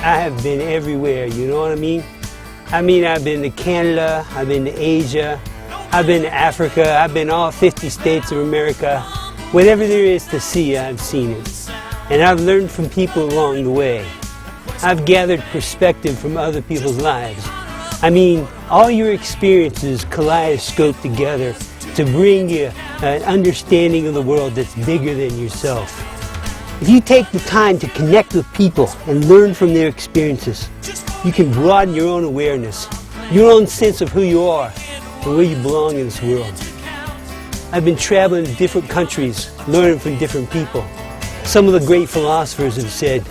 I have been everywhere, you know what I mean? I've been to Canada, I've been to Asia, I've been to Africa, I've been all 50 states of America. Whatever there is to see, I've seen it. And I've learned from people along the way. I've gathered perspective from other people's lives. All your experiences kaleidoscope together to bring you an understanding of the world that's bigger than yourself. If you take the time to connect with people and learn from their experiences, you can broaden your own awareness, your own sense of who you are and where you belong in this world. I've been traveling to different countries, learning from different people. Some of the great philosophers have said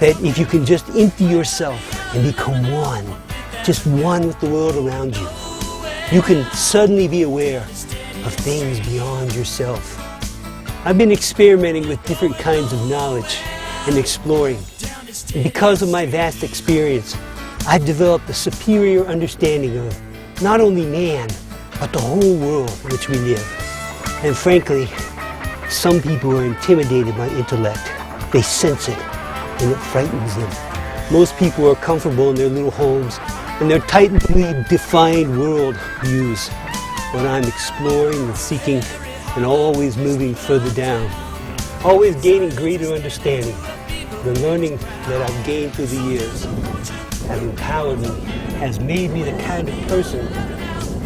that if you can just empty yourself and become one, just one with the world around you, you can suddenly be aware of things beyond yourself. I've been experimenting with different kinds of knowledge and exploring. And because of my vast experience, I've developed a superior understanding of not only man, but the whole world in which we live. And frankly, some people are intimidated by intellect. They sense it, and it frightens them. Most people are comfortable in their little homes and their tightly defined world views. But I'm exploring and seeking and always moving further down, always gaining greater understanding. The learning that I've gained through the years have empowered me, has made me the kind of person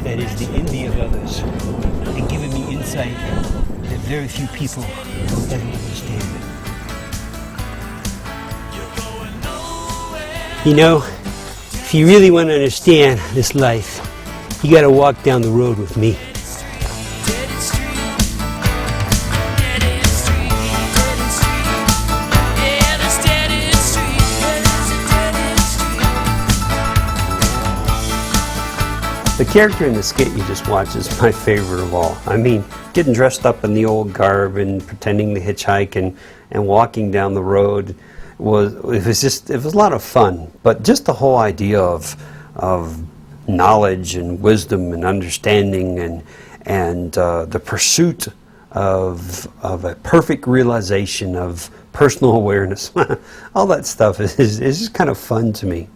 that is the envy of others, and given me insight that very few people ever understand. You know, if you really want to understand this life, you got to walk down the road with me. The character in the skit you just watched is my favorite of all. Getting dressed up in the old garb and pretending to hitchhike and walking down the road was a lot of fun. But just the whole idea of knowledge and wisdom and understanding and the pursuit of a perfect realization of personal awareness, all that stuff is just kind of fun to me.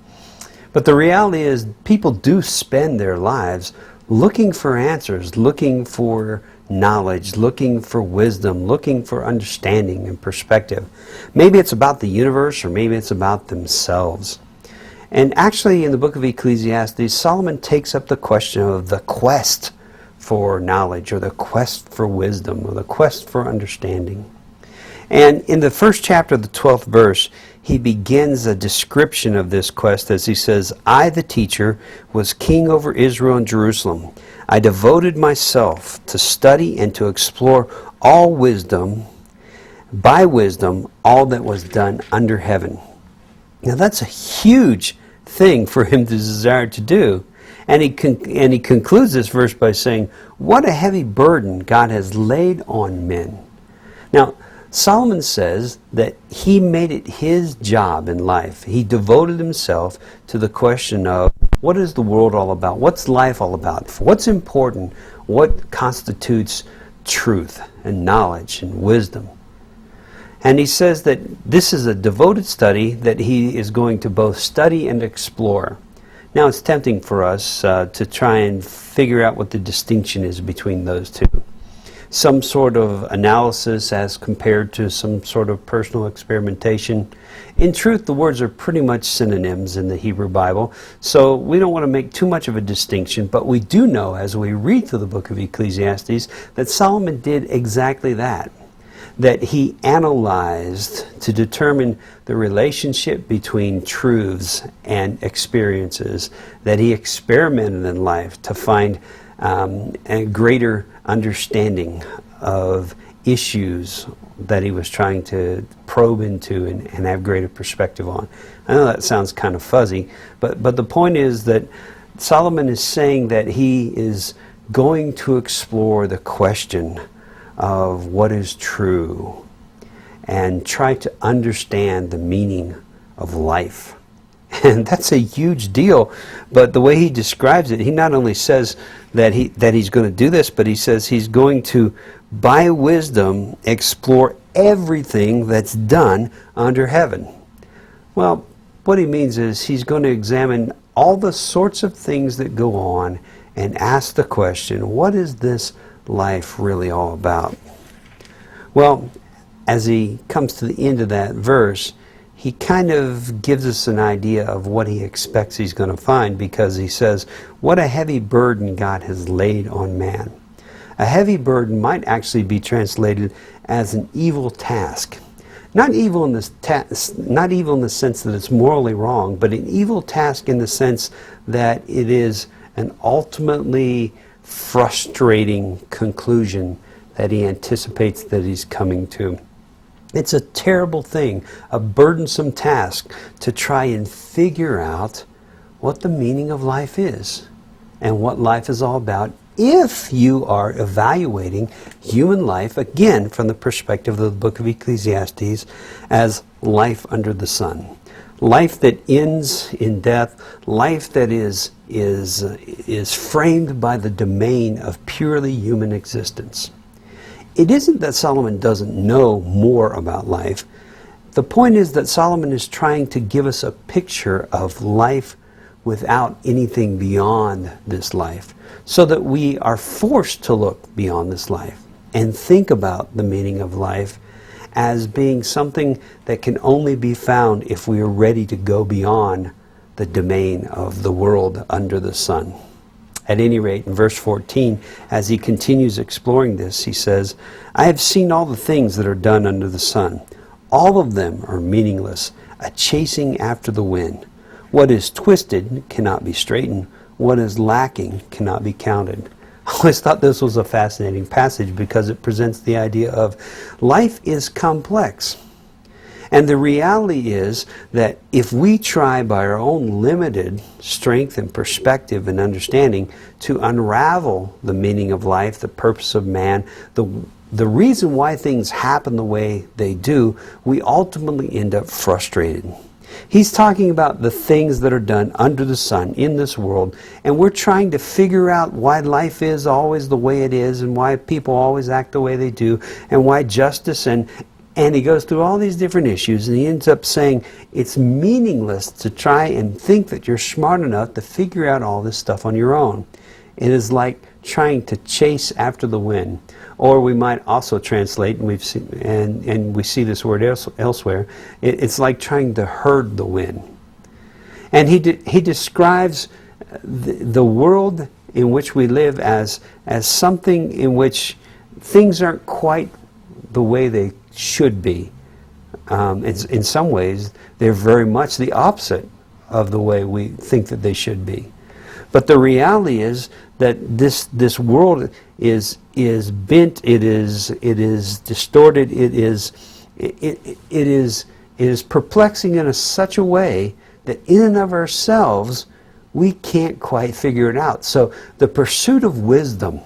But the reality is people do spend their lives looking for answers, looking for knowledge, looking for wisdom, looking for understanding and perspective. Maybe it's about the universe or maybe it's about themselves. And actually in the book of Ecclesiastes, Solomon takes up the question of the quest for knowledge or the quest for wisdom or the quest for understanding. And in the first chapter of the 12th verse, he begins a description of this quest as he says, I, the teacher, was king over Israel and Jerusalem. I devoted myself to study and to explore all wisdom, by wisdom, all that was done under heaven. Now that's a huge thing for him to desire to do. And he concludes this verse by saying, what a heavy burden God has laid on men. Now, Solomon says that he made it his job in life. He devoted himself to the question of what is the world all about? What's life all about? What's important? What constitutes truth and knowledge and wisdom? And he says that this is a devoted study that he is going to both study and explore. Now it's tempting for us to try and figure out what the distinction is between those two. Some sort of analysis as compared to some sort of personal experimentation. In truth, the words are pretty much synonyms in the Hebrew Bible, so we don't want to make too much of a distinction, but we do know as we read through the book of Ecclesiastes that Solomon did exactly that. That he analyzed to determine the relationship between truths and experiences, that he experimented in life to find a greater understanding of issues that he was trying to probe into and have greater perspective on. I know that sounds kind of fuzzy, but the point is that Solomon is saying that he is going to explore the question of what is true and try to understand the meaning of life. And that's a huge deal. But the way he describes it, he not only says that he's going to do this, but he says he's going to, by wisdom, explore everything that's done under heaven. Well, what he means is he's going to examine all the sorts of things that go on and ask the question, what is this life really all about? Well, as he comes to the end of that verse, he kind of gives us an idea of what he expects he's going to find, because he says, what a heavy burden God has laid on man. A heavy burden might actually be translated as an evil task. Not evil in not evil in the sense that it's morally wrong, but an evil task in the sense that it is an ultimately frustrating conclusion that he anticipates that he's coming to. It's a terrible thing, a burdensome task, to try and figure out what the meaning of life is and what life is all about, if you are evaluating human life, again, from the perspective of the book of Ecclesiastes, as life under the sun. Life that ends in death, life that is framed by the domain of purely human existence. It isn't that Solomon doesn't know more about life. The point is that Solomon is trying to give us a picture of life without anything beyond this life, so that we are forced to look beyond this life and think about the meaning of life as being something that can only be found if we are ready to go beyond the domain of the world under the sun. At any rate, in verse 14, as he continues exploring this, he says, I have seen all the things that are done under the sun. All of them are meaningless, a chasing after the wind. What is twisted cannot be straightened. What is lacking cannot be counted. I always thought this was a fascinating passage because it presents the idea of life is complex. And the reality is that if we try by our own limited strength and perspective and understanding to unravel the meaning of life, the purpose of man, the reason why things happen the way they do, we ultimately end up frustrated. He's talking about the things that are done under the sun in this world, and we're trying to figure out why life is always the way it is, and why people always act the way they do, and why justice, and he goes through all these different issues, and he ends up saying it's meaningless to try and think that you're smart enough to figure out all this stuff on your own. It is like trying to chase after the wind. Or we might also translate, and we've seen, and we see this word elsewhere, it's like trying to herd the wind. And he describes the world in which we live as something in which things aren't quite the way they should be. In some ways, they're very much the opposite of the way we think that they should be. But the reality is that this world is bent, it is distorted, it is perplexing in such a way that in and of ourselves we can't quite figure it out. So the pursuit of wisdom,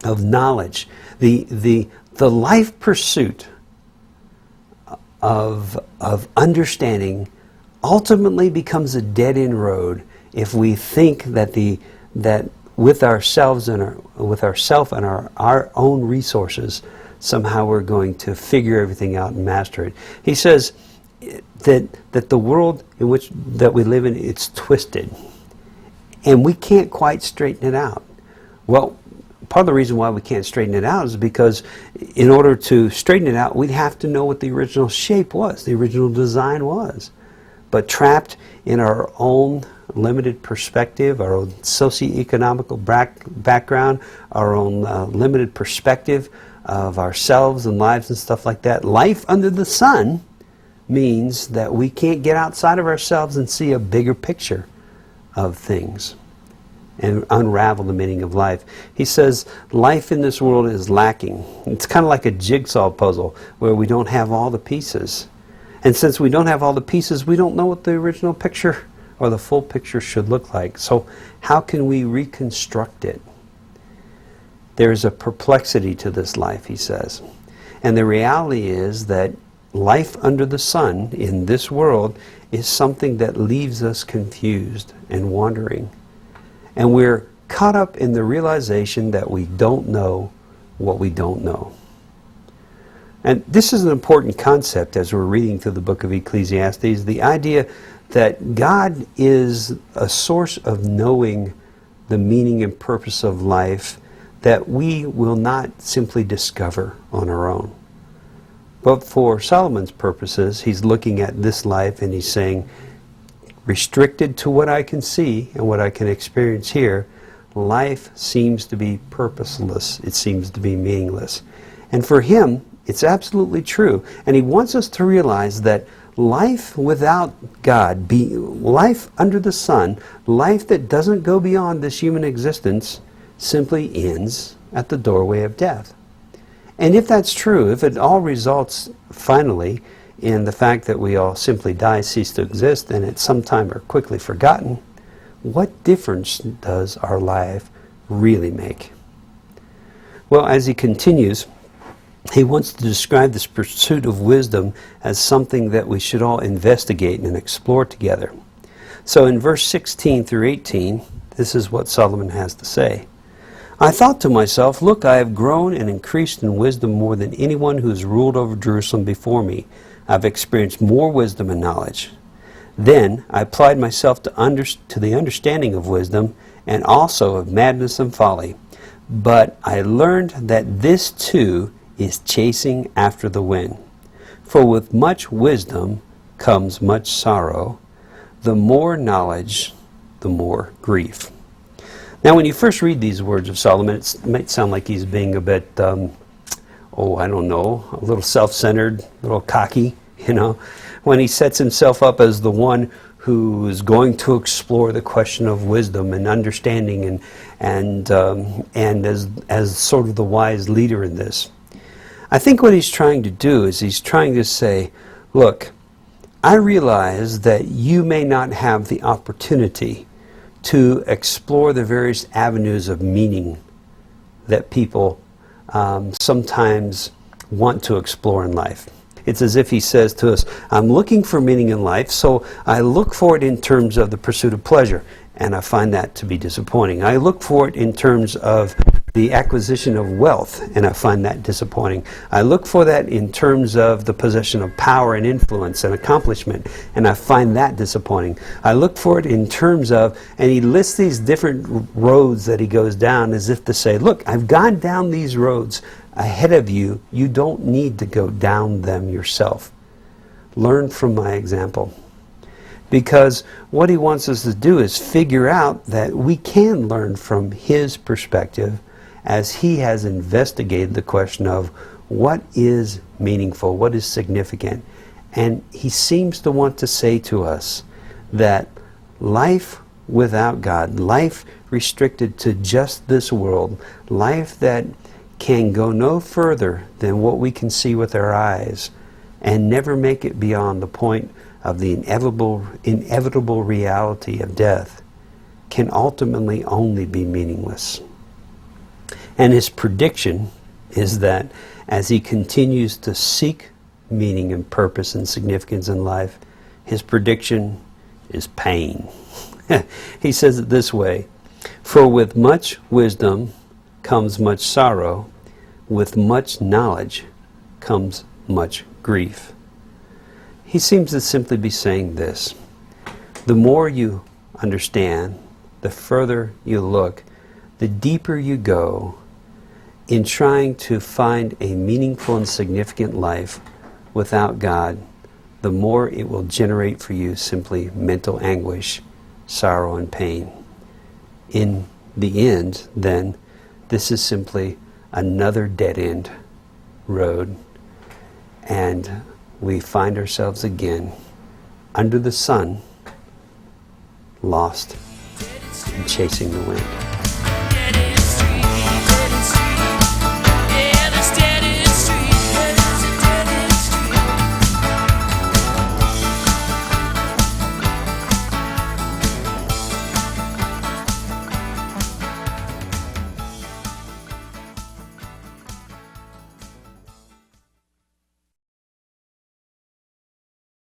of knowledge, the life pursuit of understanding ultimately becomes a dead-end road if we think that with ourselves and our own resources, somehow we're going to figure everything out and master it. He says that the world in which that we live in, it's twisted, and we can't quite straighten it out. Well, part of the reason why we can't straighten it out is because in order to straighten it out, we'd have to know what the original shape was, the original design was. But trapped in our own limited perspective, our own socioeconomical background, our own limited perspective of ourselves and lives and stuff like that, life under the sun means that we can't get outside of ourselves and see a bigger picture of things and unravel the meaning of life. He says life in this world is lacking. It's kind of like a jigsaw puzzle where we don't have all the pieces. And since we don't have all the pieces, we don't know what the original picture or the full picture should look like. So how can we reconstruct it? There is a perplexity to this life, he says. And the reality is that life under the sun in this world is something that leaves us confused and wandering. And we're caught up in the realization that we don't know what we don't know. And this is an important concept as we're reading through the book of Ecclesiastes, the idea that God is a source of knowing the meaning and purpose of life that we will not simply discover on our own. But for Solomon's purposes, he's looking at this life and he's saying, restricted to what I can see and what I can experience here, life seems to be purposeless. It seems to be meaningless. And for him, it's absolutely true. And he wants us to realize that life without God, life under the sun, life that doesn't go beyond this human existence, simply ends at the doorway of death. And if that's true, if it all results finally in the fact that we all simply die, cease to exist, and at some time are quickly forgotten, what difference does our life really make? Well, as he continues, he wants to describe this pursuit of wisdom as something that we should all investigate and explore together. So in verse 16 through 18, this is what Solomon has to say. I thought to myself, look, I have grown and increased in wisdom more than anyone who has ruled over Jerusalem before me. I've experienced more wisdom and knowledge. Then I applied myself to the understanding of wisdom and also of madness and folly. But I learned that this too is chasing after the wind. For with much wisdom comes much sorrow. The more knowledge, the more grief. Now, when you first read these words of Solomon, it might sound like he's being a bit, a little self-centered, a little cocky, when he sets himself up as the one who is going to explore the question of wisdom and understanding and as sort of the wise leader in this. I think what he's trying to do is he's trying to say, look, I realize that you may not have the opportunity to explore the various avenues of meaning that people sometimes want to explore in life. It's as if he says to us, I'm looking for meaning in life, so I look for it in terms of the pursuit of pleasure, and I find that to be disappointing. I look for it in terms of the acquisition of wealth, and I find that disappointing. I look for that in terms of the possession of power and influence and accomplishment, and I find that disappointing. I look for it in terms of, and he lists these different roads that he goes down as if to say, look, I've gone down these roads ahead of you. You don't need to go down them yourself. Learn from my example. Because what he wants us to do is figure out that we can learn from his perspective as he has investigated the question of what is meaningful, what is significant. And he seems to want to say to us that life without God, life restricted to just this world, life that can go no further than what we can see with our eyes and never make it beyond the point of the inevitable reality of death, can ultimately only be meaningless. And his prediction is that as he continues to seek meaning and purpose and significance in life, his prediction is pain. He says it this way, for with much wisdom comes much sorrow, with much knowledge comes much grief. He seems to simply be saying this: the more you understand, the further you look, the deeper you go in trying to find a meaningful and significant life without God, the more it will generate for you simply mental anguish, sorrow, and pain. In the end, then, this is simply another dead-end road, and we find ourselves again under the sun, lost and chasing the wind.